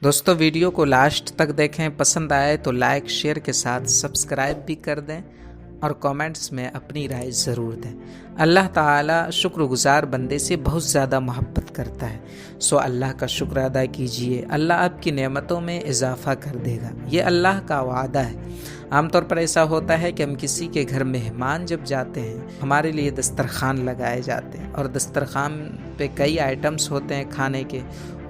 दोस्तों वीडियो को लास्ट तक देखें, पसंद आए तो लाइक शेयर के साथ सब्सक्राइब भी कर दें और कमेंट्स में अपनी राय ज़रूर दें। अल्लाह ताला शुक्रगुजार बंदे से बहुत ज़्यादा मोहब्बत करता है, सो अल्लाह का शुक्र अदा कीजिए। अल्लाह आपकी नेमतों में इजाफ़ा कर देगा, ये अल्लाह का वादा है। आमतौर पर ऐसा होता है कि हम किसी के घर मेहमान जब जाते हैं, हमारे लिए दस्तरखान लगाए जाते हैं और दस्तरखान पे कई आइटम्स होते हैं खाने के।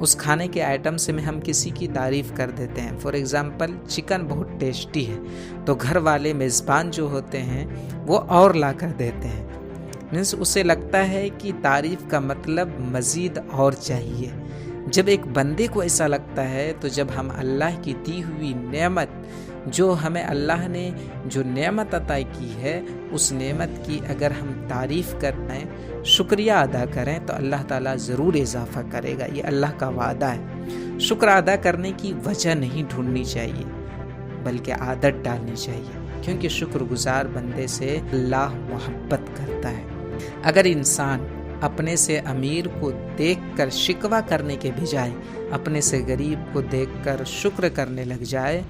उस खाने के आइटम से में हम किसी की तारीफ़ कर देते हैं। फॉर एग्ज़ाम्पल चिकन बहुत टेस्टी है, तो घर वाले मेज़बान जो होते हैं वो और ला कर देते हैं। मीन्स उसे लगता है कि तारीफ़ का मतलब मज़ीद और चाहिए। जब एक बंदे को ऐसा लगता है, तो जब हम अल्लाह की दी हुई नेमत, जो हमें अल्लाह ने जो नेमत अता की है, उस नेमत की अगर हम तारीफ़ करें, शुक्रिया अदा करें, तो अल्लाह ताला ज़रूर इजाफ़ा करेगा। ये अल्लाह का वादा है। शुक्र अदा करने की वजह नहीं ढूंढनी चाहिए, बल्कि आदत डालनी चाहिए, क्योंकि शुक्रगुजार बंदे से अल्लाह मोहब्बत करता है। अगर इंसान अपने से अमीर को देखकर शिकवा करने के बजाय अपने से गरीब को देखकर शुक्र करने लग जाए,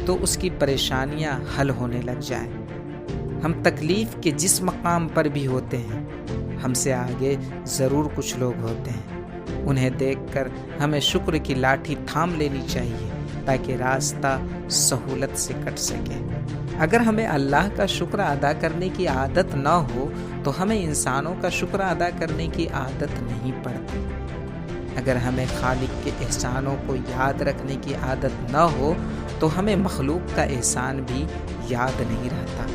तो उसकी परेशानियां हल होने लग जाए। हम तकलीफ़ के जिस मकाम पर भी होते हैं, हमसे आगे ज़रूर कुछ लोग होते हैं। उन्हें देखकर हमें शुक्र की लाठी थाम लेनी चाहिए, ताकि रास्ता सहूलत से कट सके। अगर हमें अल्लाह का शुक्र अदा करने की आदत न हो, तो हमें इंसानों का शुक्र अदा करने की आदत नहीं पड़ती। अगर हमें खालिक के एहसानों को याद रखने की आदत न हो, तो हमें मखलूक का एहसान भी याद नहीं रहता।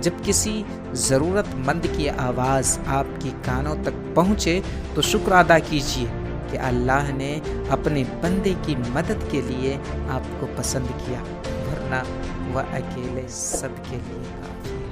जब किसी ज़रूरतमंद की आवाज़ आपकी कानों तक पहुँचे, तो शुक्र अदा कीजिए कि अल्लाह ने अपने बंदे की मदद के लिए आपको पसंद किया, वरना वह अकेले सबके लिए काफ़ी है।